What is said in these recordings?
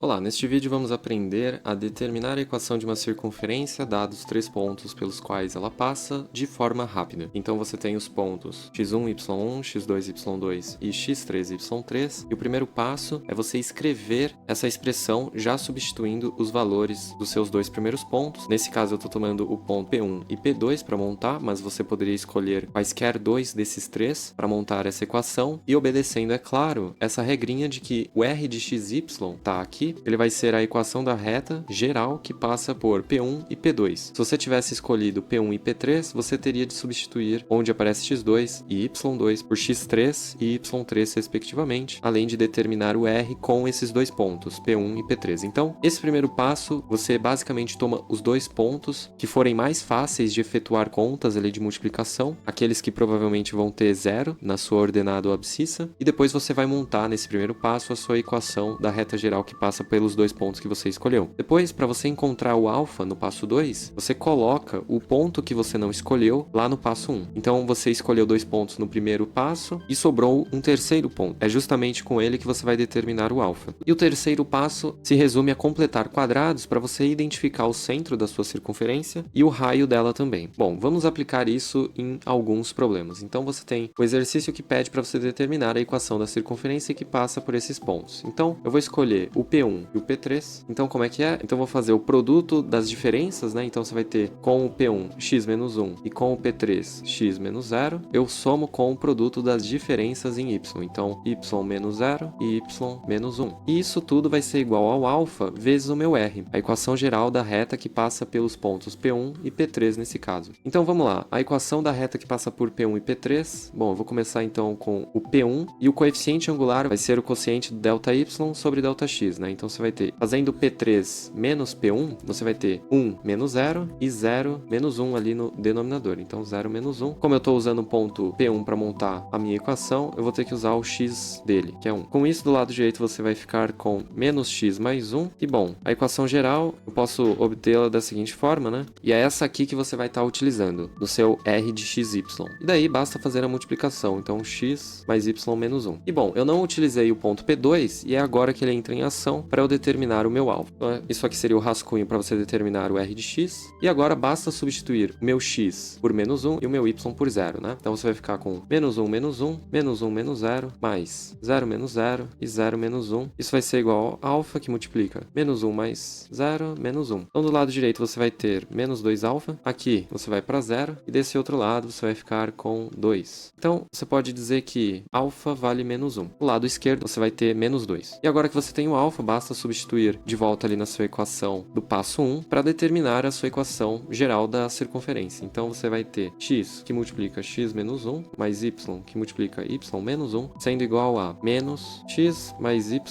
Olá, neste vídeo vamos aprender a determinar a equação de uma circunferência dados 3 pontos pelos quais ela passa de forma rápida. Então você tem os pontos x1, y1, x2, y2 e x3, y3, e o primeiro passo é você escrever essa expressão já substituindo os valores dos seus dois primeiros pontos. Nesse caso eu estou tomando o ponto P1 e P2 para montar, mas você poderia escolher quaisquer dois desses três para montar essa equação e obedecendo, é claro, essa regrinha de que o r de xy está aqui, ele vai ser a equação da reta geral que passa por P1 e P2. Se você tivesse escolhido P1 e P3, você teria de substituir onde aparece x2 e y2 por x3 e y3 respectivamente, além de determinar o r com esses dois pontos, P1 e P3. Então, esse primeiro passo, você basicamente toma os dois pontos que forem mais fáceis de efetuar contas ali de multiplicação, aqueles que provavelmente vão ter zero na sua ordenada ou abscissa, e depois você vai montar nesse primeiro passo a sua equação da reta geral que passa pelos dois pontos que você escolheu. Depois, para você encontrar o alfa no passo 2, você coloca o ponto que você não escolheu lá no passo 1. Então, você escolheu dois pontos no primeiro passo e sobrou um terceiro ponto. É justamente com ele que você vai determinar o alfa. E o terceiro passo se resume a completar quadrados para você identificar o centro da sua circunferência e o raio dela também. Bom, vamos aplicar isso em alguns problemas. Então, você tem o exercício que pede para você determinar a equação da circunferência que passa por esses pontos. Então, eu vou escolher o P1 e o P3. Então, como é que é? Então, eu vou fazer o produto das diferenças, né? Então, você vai ter com o P1 x menos 1 e com o P3 x menos 0. Eu somo com o produto das diferenças em y. Então, y menos 0 e y menos 1. E isso tudo vai ser igual ao alfa vezes o meu r, a equação geral da reta que passa pelos pontos P1 e P3 nesse caso. Então, vamos lá. A equação da reta que passa por P1 e P3. Bom, eu vou começar então com o P1 e o coeficiente angular vai ser o quociente do ΔY sobre ΔX, né? Então, você vai ter, fazendo P3 menos P1, você vai ter 1 menos 0 e 0 menos 1 ali no denominador. Então, 0 menos 1. Como eu estou usando o ponto P1 para montar a minha equação, eu vou ter que usar o x dele, que é 1. Com isso, do lado direito, você vai ficar com menos x mais 1. E, bom, a equação geral, eu posso obtê-la da seguinte forma, né? E é essa aqui que você vai estar utilizando no seu r de xy. E daí, basta fazer a multiplicação. Então, x mais y menos 1. E, bom, eu não utilizei o ponto P2 e é agora que ele entra em ação para eu determinar o meu alvo. Então, isso aqui seria o rascunho para você determinar o r de x. E agora basta substituir o meu x por menos 1 e o meu y por 0, né? Então você vai ficar com menos 1 menos 1, menos 1 menos 0, mais 0 menos 0 e 0 menos 1. Isso vai ser igual a alfa, que multiplica menos 1 mais 0, menos 1. Então do lado direito você vai ter menos 2 alfa. Aqui você vai para 0 e desse outro lado você vai ficar com 2. Então você pode dizer que alfa vale menos 1. Do lado esquerdo você vai ter menos 2. E agora que você tem o alfa, basta substituir de volta ali na sua equação do passo 1 para determinar a sua equação geral da circunferência. Então você vai ter x que multiplica x menos 1 mais y que multiplica y menos 1 sendo igual a menos x mais y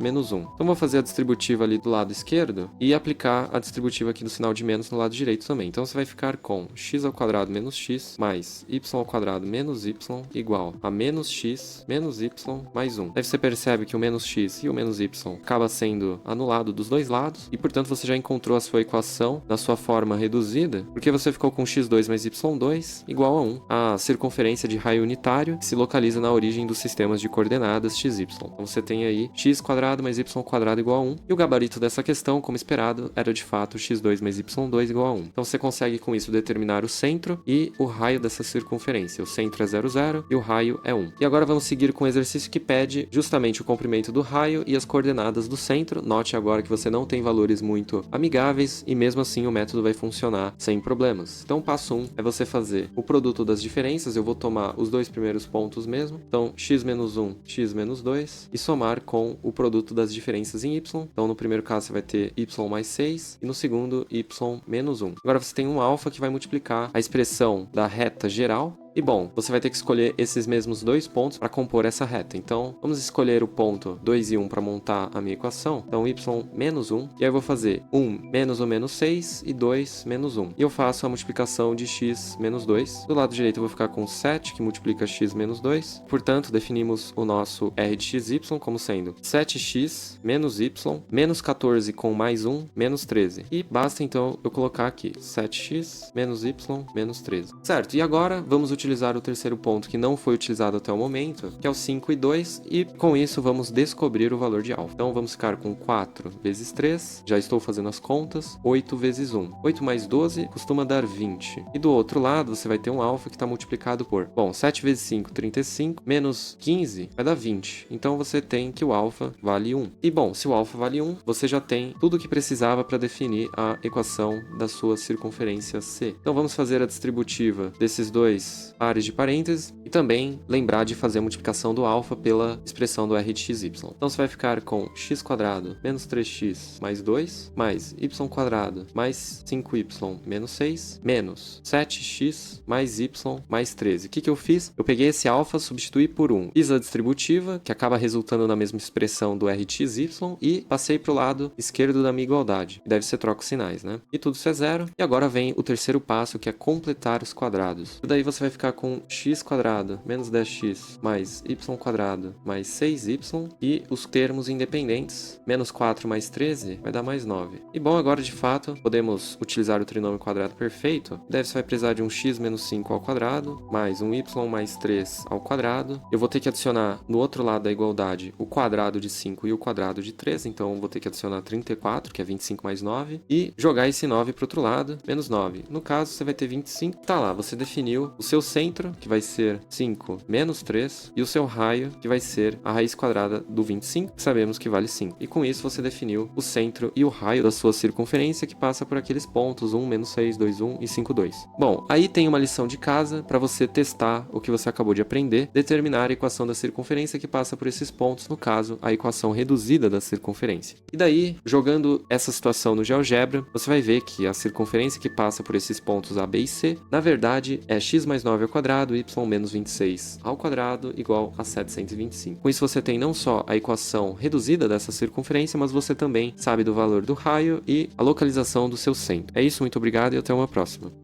menos 1. Então vou fazer a distributiva ali do lado esquerdo e aplicar a distributiva aqui do sinal de menos no lado direito também. Então você vai ficar com x ao quadrado menos x mais y ao quadrado menos y igual a menos x menos y mais 1. Daí você percebe que o menos x e o menos y acaba sendo anulado dos dois lados e, portanto, você já encontrou a sua equação na sua forma reduzida, porque você ficou com x2 mais y2 igual a 1, a circunferência de raio unitário que se localiza na origem dos sistemas de coordenadas xy. Então você tem aí x quadrado mais y quadrado igual a 1, e o gabarito dessa questão, como esperado, era de fato x2 mais y2 igual a 1. Então você consegue com isso determinar o centro e o raio dessa circunferência. O centro é 0, 0 e o raio é 1. E agora vamos seguir com o exercício que pede justamente o comprimento do raio e as coordenadas do centro. Note agora que você não tem valores muito amigáveis e mesmo assim o método vai funcionar sem problemas. Então, passo 1 é você fazer o produto das diferenças. Eu vou tomar os dois primeiros pontos mesmo. Então, x menos 1, x menos 2 e somar com o produto das diferenças em y. Então, no primeiro caso você vai ter y mais 6 e no segundo y menos 1. Agora você tem um alfa que vai multiplicar a expressão da reta geral. E bom, você vai ter que escolher esses mesmos dois pontos para compor essa reta. Então, vamos escolher o ponto 2 e 1 para montar a minha equação. Então, y menos 1. E aí eu vou fazer 1 menos o menos 6 e 2 menos 1. E eu faço a multiplicação de x menos 2. Do lado direito eu vou ficar com 7, que multiplica x menos 2. Portanto, definimos o nosso r de xy como sendo 7x menos y menos 14 com mais 1 menos 13. E basta então eu colocar aqui 7x menos y menos 13. Certo, e agora vamos utilizar utilizar o terceiro ponto que não foi utilizado até o momento, que é o 5 e 2, e com isso vamos descobrir o valor de alfa. Então vamos ficar com 4 vezes 3, já estou fazendo as contas, 8 vezes 1. 8 mais 12 costuma dar 20. E do outro lado você vai ter um alfa que está multiplicado por, bom, 7 vezes 5, 35, menos 15 vai dar 20. Então você tem que o alfa vale 1. E bom, se o alfa vale 1, você já tem tudo o que precisava para definir a equação da sua circunferência C. Então vamos fazer a distributiva desses dois pares de parênteses e também lembrar de fazer a multiplicação do alfa pela expressão do r de xy. Então você vai ficar com x² menos 3x mais 2 mais y² mais 5y menos 6 menos 7x mais y mais 13. O que eu fiz? Eu peguei esse alfa, substituí por 1. Fiz a distributiva, que acaba resultando na mesma expressão do r de xy, e passei para o lado esquerdo da minha igualdade. Deve ser troca os sinais, né? E tudo isso é zero. E agora vem o terceiro passo, que é completar os quadrados. E daí você vai ficar com x² menos 10x mais y² mais 6y e os termos independentes, menos 4 mais 13 vai dar mais 9. E bom, agora de fato podemos utilizar o trinômio quadrado perfeito. Daí você vai precisar de um x menos 5 ao quadrado, mais um y mais 3 ao quadrado. Eu vou ter que adicionar no outro lado da igualdade o quadrado de 5 e o quadrado de 3, então vou ter que adicionar 34, que é 25 mais 9, e jogar esse 9 para o outro lado, menos 9. No caso, você vai ter 25. Tá lá, você definiu o seu centro, que vai ser 5 menos 3, e o seu raio, que vai ser a raiz quadrada do 25, que sabemos que vale 5. E com isso você definiu o centro e o raio da sua circunferência, que passa por aqueles pontos 1, menos 6, 2, 1 e 5, 2. Bom, aí tem uma lição de casa para você testar o que você acabou de aprender, determinar a equação da circunferência que passa por esses pontos, no caso, a equação reduzida da circunferência. E daí, jogando essa situação no GeoGebra, você vai ver que a circunferência que passa por esses pontos A, B e C, na verdade, é x mais 9 ao quadrado, y menos 26 ao quadrado, igual a 725. Com isso você tem não só a equação reduzida dessa circunferência, mas você também sabe do valor do raio e a localização do seu centro. É isso, muito obrigado e até uma próxima.